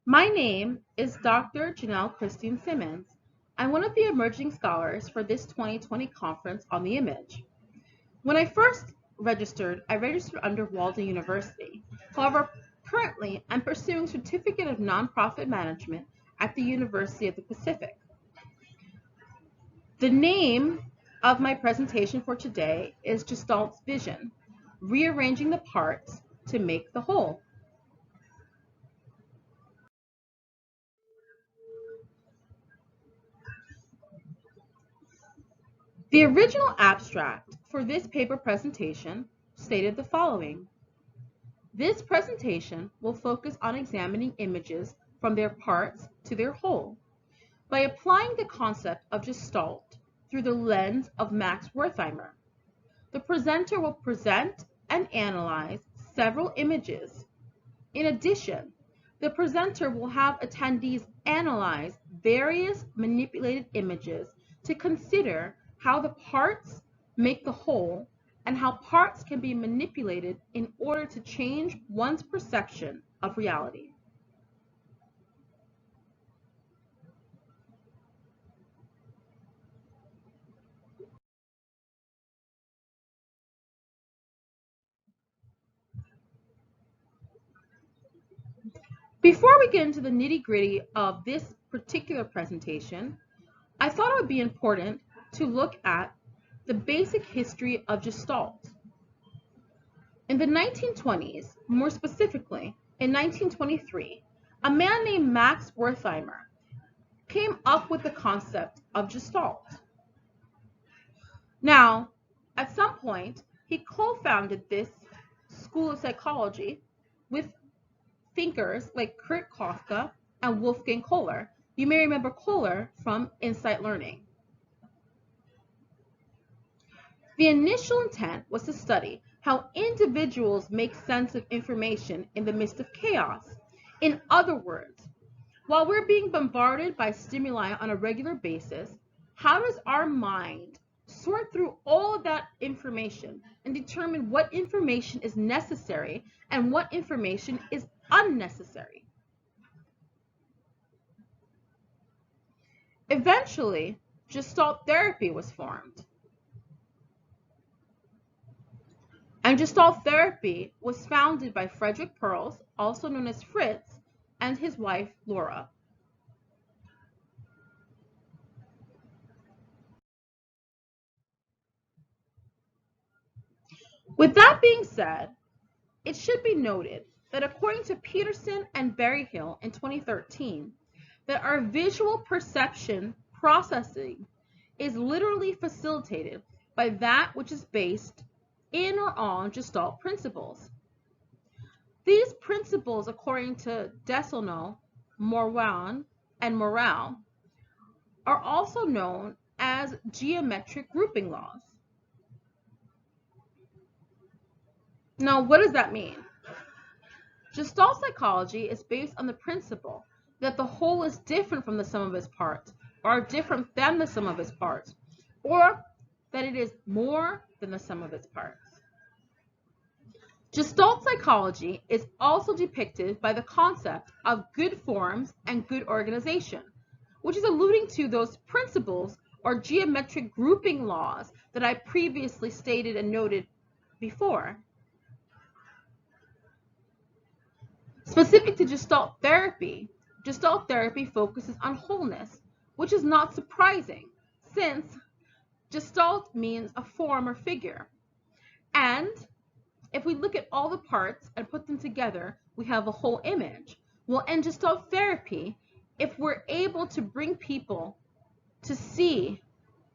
My name is Dr. Janelle Simmons. I'm one of the emerging scholars for this 2020 conference on the image. When I first registered, I registered under Walden University. However, currently I'm pursuing Certificate of Nonprofit Management at the University of the Pacific. The name of my presentation for today is Gestalt's Vision, Rearranging the Parts to Make the Whole. The original abstract for this paper presentation stated the following. This presentation will focus on examining images from their parts to their whole by applying the concept of Gestalt through the lens of Max Wertheimer. The presenter will present and analyze several images. In addition, the presenter will have attendees analyze various manipulated images to consider how the parts make the whole and how parts can be manipulated in order to change one's perception of reality. Before we get into the nitty-gritty of this particular presentation, I thought it would be important to look at the basic history of Gestalt. In the 1920s, more specifically in 1923, a man named Max Wertheimer came up with the concept of Gestalt. Now, at some point, he co-founded this school of psychology with thinkers like Kurt Koffka and Wolfgang Kohler. You may remember Kohler from Insight Learning. The initial intent was to study how individuals make sense of information in the midst of chaos. In other words, while we're being bombarded by stimuli on a regular basis, how does our mind sort through all of that information and determine what information is necessary and what information is unnecessary? Eventually, Gestalt Therapy was formed. And Gestalt Therapy was founded by Frederick Perls, also known as Fritz, and his wife, Laura. With that being said, it should be noted that according to Peterson and Berryhill in 2013, that our visual perception processing is literally facilitated by that which is based in or on Gestalt principles. These principles, according to Desaulnois, Morwan, and Morale, are also known as geometric grouping laws. Now, what does that mean? Gestalt psychology is based on the principle that the whole is different from the sum of its parts, or different than the sum of its parts, or that it is more than the sum of its parts. Gestalt psychology is also depicted by the concept of good forms and good organization, which is alluding to those principles or geometric grouping laws that I previously stated and noted before. Specific to Gestalt therapy focuses on wholeness, which is not surprising since Gestalt means a form or figure. And if we look at all the parts and put them together, we have a whole image. Well, in Gestalt therapy, if we're able to bring people to see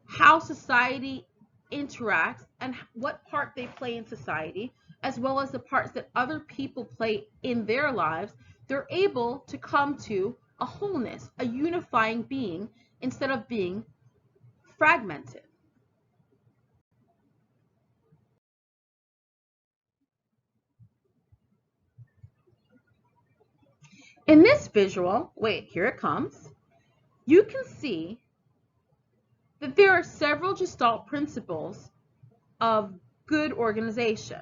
how society interacts and what part they play in society, as well as the parts that other people play in their lives, they're able to come to a wholeness, a unifying being, instead of being fragmented. In this visual, wait, here it comes, you can see that there are several Gestalt principles of good organization.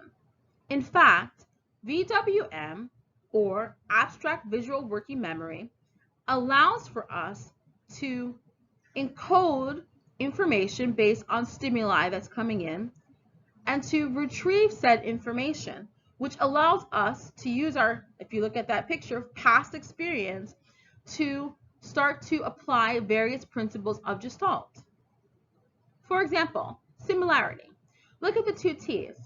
In fact, VWM or abstract visual working memory, allows for us to encode information based on stimuli that's coming in and to retrieve said information, which allows us to use our, if you look at that picture, past experience to start to apply various principles of Gestalt. For example, similarity. Look at the two T's.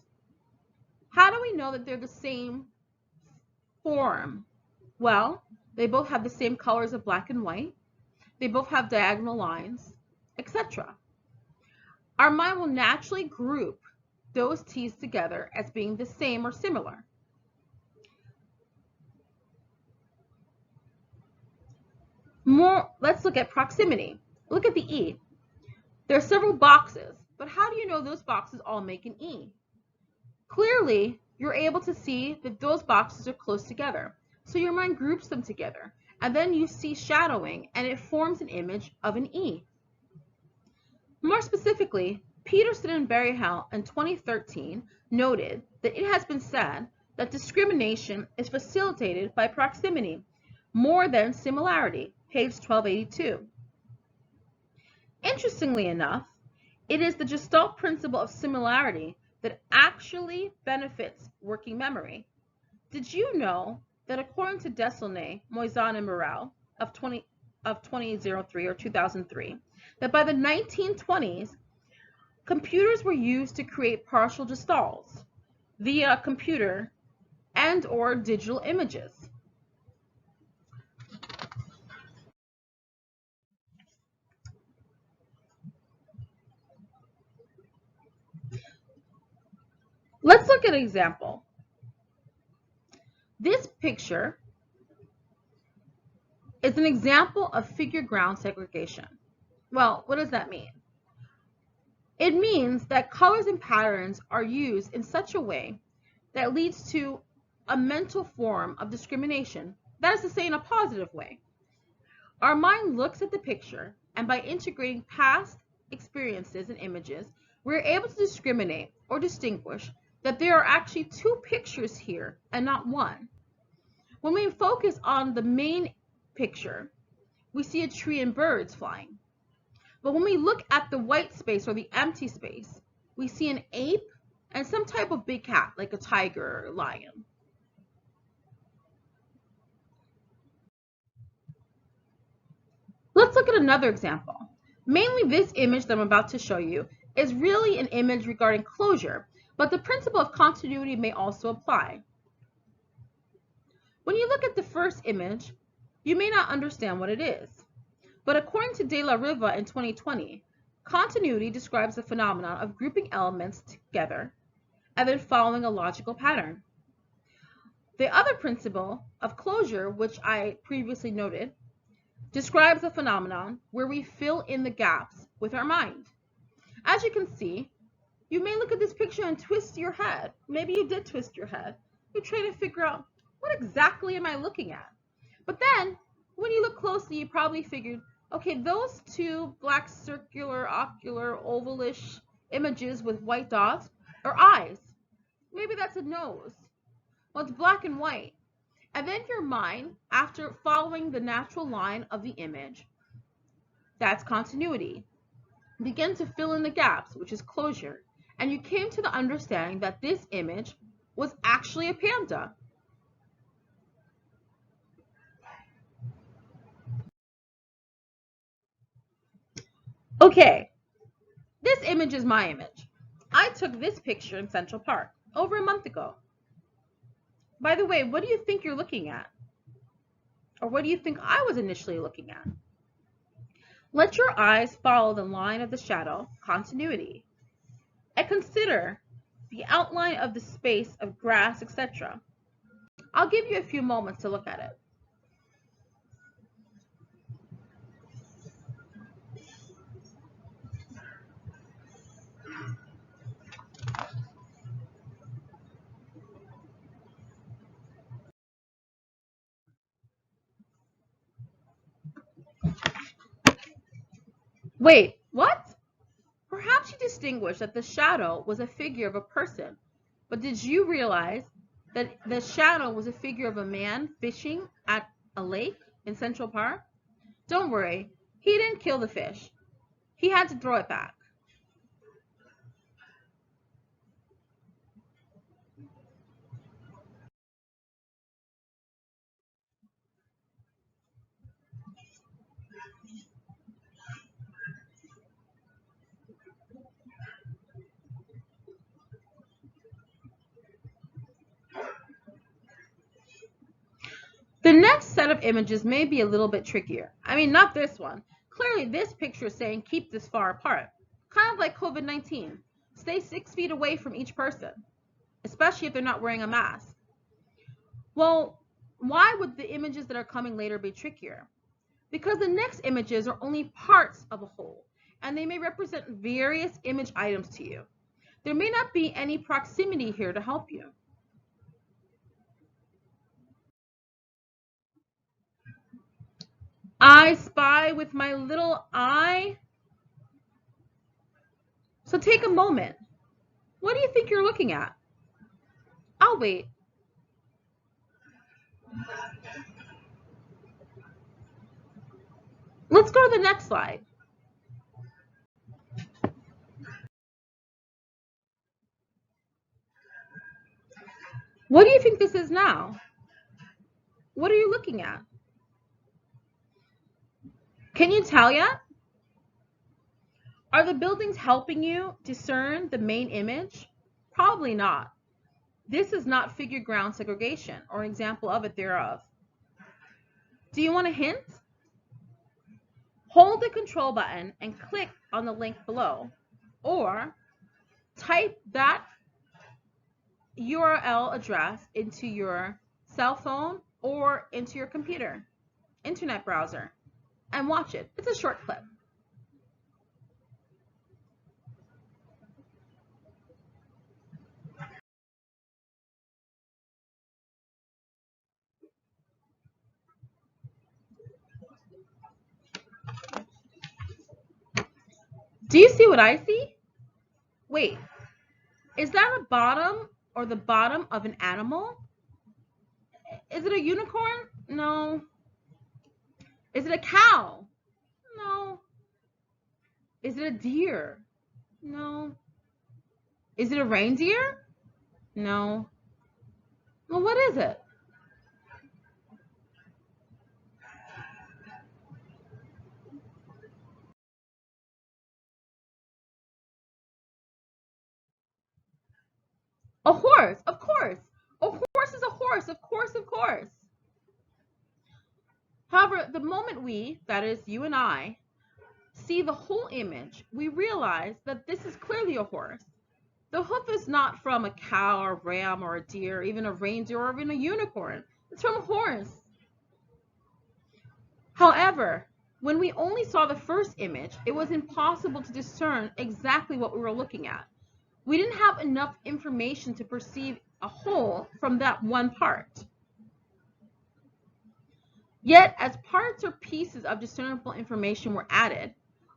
How do we know that they're the same form? Well, they both have the same colors of black and white. They both have diagonal lines, etc. Our mind will naturally group those T's together as being the same or similar. Let's look at proximity. Look at the E. There are several boxes, but how do you know those boxes all make an E? Clearly, you're able to see that those boxes are close together, so your mind groups them together, and then you see shadowing, and it forms an image of an E. More specifically, Peterson and Berryhill in 2013 noted that it has been said that discrimination is facilitated by proximity more than similarity, page 1282. Interestingly enough, it is the Gestalt principle of similarity that actually benefits working memory. Did you know that according to Desaulniers, Moisan, and Morel of 2003 or 2003, that by the 1920s, computers were used to create partial gestalts via computer and or digital images. Let's look at an example. This picture is an example of figure ground segregation. Well, what does that mean? It means that colors and patterns are used in such a way that leads to a mental form of discrimination. That is to say, in a positive way. Our mind looks at the picture, and by integrating past experiences and images, we're able to discriminate or distinguish that there are actually two pictures here and not one. When we focus on the main picture, we see a tree and birds flying. But when we look at the white space or the empty space, we see an ape and some type of big cat, like a tiger or a lion. Let's look at another example. Mainly this image that I'm about to show you is really an image regarding closure, but the principle of continuity may also apply. When you look at the first image, you may not understand what it is. But according to De La Riva in 2020, continuity describes the phenomenon of grouping elements together and then following a logical pattern. The other principle of closure, which I previously noted, describes a phenomenon where we fill in the gaps with our mind. As you can see, you may look at this picture and twist your head. Maybe you did twist your head. You're trying to figure out, what exactly am I looking at? But then, when you look closely, you probably figured, okay, those two black circular, ocular, ovalish images with white dots are eyes. Maybe that's a nose. Well, it's black and white. And then your mind, after following the natural line of the image, that's continuity, begin to fill in the gaps, which is closure. And you came to the understanding that this image was actually a panda. Okay, this image is my image. I took this picture in Central Park over a month ago. By the way, what do you think you're looking at? Or what do you think I was initially looking at? Let your eyes follow the line of the shadow, continuity, and consider the outline of the space of grass, etc. I'll give you a few moments to look at it. Wait, what? Perhaps you distinguished that the shadow was a figure of a person, but did you realize that the shadow was a figure of a man fishing at a lake in Central Park? Don't worry, he didn't kill the fish. He had to throw it back. The next set of images may be a little bit trickier. I mean, not this one. Clearly, this picture is saying keep this far apart. Kind of like COVID-19. Stay 6 feet away from each person, especially if they're not wearing a mask. Well, why would the images that are coming later be trickier? Because the next images are only parts of a whole, and they may represent various image items to you. There may not be any proximity here to help you. I spy with my little eye. So take a moment. What do you think you're looking at? I'll wait. Let's go to the next slide. What do you think this is now? What are you looking at? Can you tell yet? Are the buildings helping you discern the main image? Probably not. This is not figure ground segregation or an example of it thereof. Do you want a hint? Hold the control button and click on the link below, or type that URL address into your cell phone or into your computer, internet browser, and watch it. It's a short clip. Do you see what I see? Wait, is that a bottom or the bottom of an animal? Is it a unicorn? No. Is it a cow? No. Is it a deer? No. Is it a reindeer? No. Well, what is it? A horse, of course. A horse is a horse, of course, of course. However, the moment we, that is you and I, see the whole image, we realize that this is clearly a horse. The hoof is not from a cow or ram or a deer, even a reindeer or even a unicorn. It's from a horse. However, when we only saw the first image, it was impossible to discern exactly what we were looking at. We didn't have enough information to perceive a whole from that one part. Yet, as parts or pieces of discernible information were added,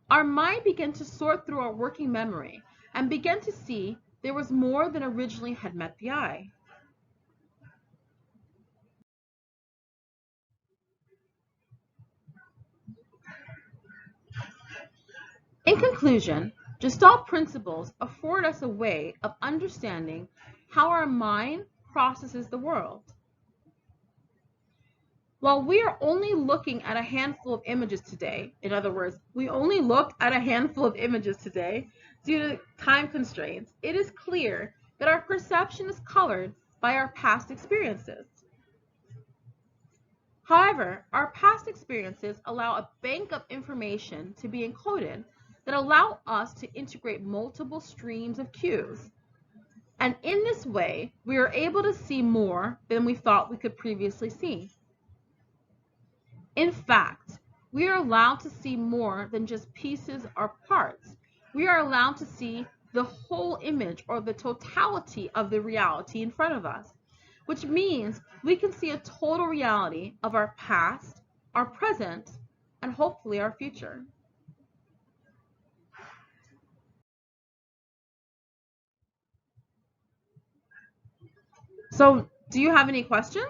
our mind began to sort through our working memory and began to see there was more than originally had met the eye. In conclusion, Gestalt principles afford us a way of understanding how our mind processes the world. While we are only looking at a handful of images today, in other words, we only looked at a handful of images today due to time constraints, it is clear that our perception is colored by our past experiences. However, our past experiences allow a bank of information to be encoded that allow us to integrate multiple streams of cues. And in this way, we are able to see more than we thought we could previously see. In fact, we are allowed to see more than just pieces or parts. We are allowed to see the whole image or the totality of the reality in front of us, which means we can see a total reality of our past, our present, and hopefully our future. So Do you have any questions?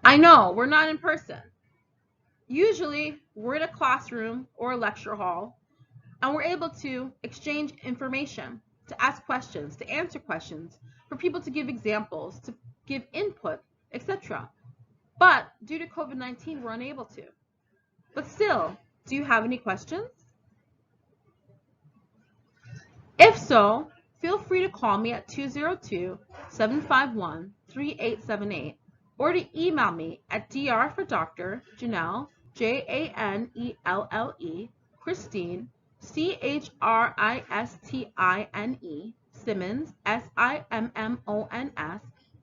I know, we're not in person. Usually, we're in a classroom or a lecture hall, and we're able to exchange information, to ask questions, to answer questions, for people to give examples, to give input, etc. But due to COVID-19, we're unable to. But still, do you have any questions? If so, feel free to call me at 202-751-3878 or to email me at dr for Dr. Janelle, Janelle, Christine, Chrisistine, Simmons, Simmons,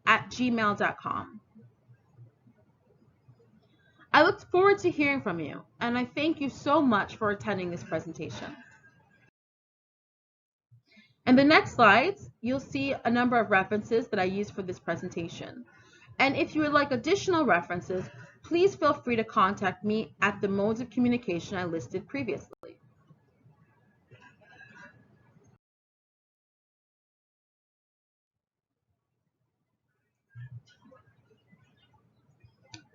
@gmail.com. I look forward to hearing from you, and I thank you so much for attending this presentation. In the next slides, you'll see a number of references that I used for this presentation. And if you would like additional references, please feel free to contact me at the modes of communication I listed previously.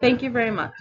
Thank you very much.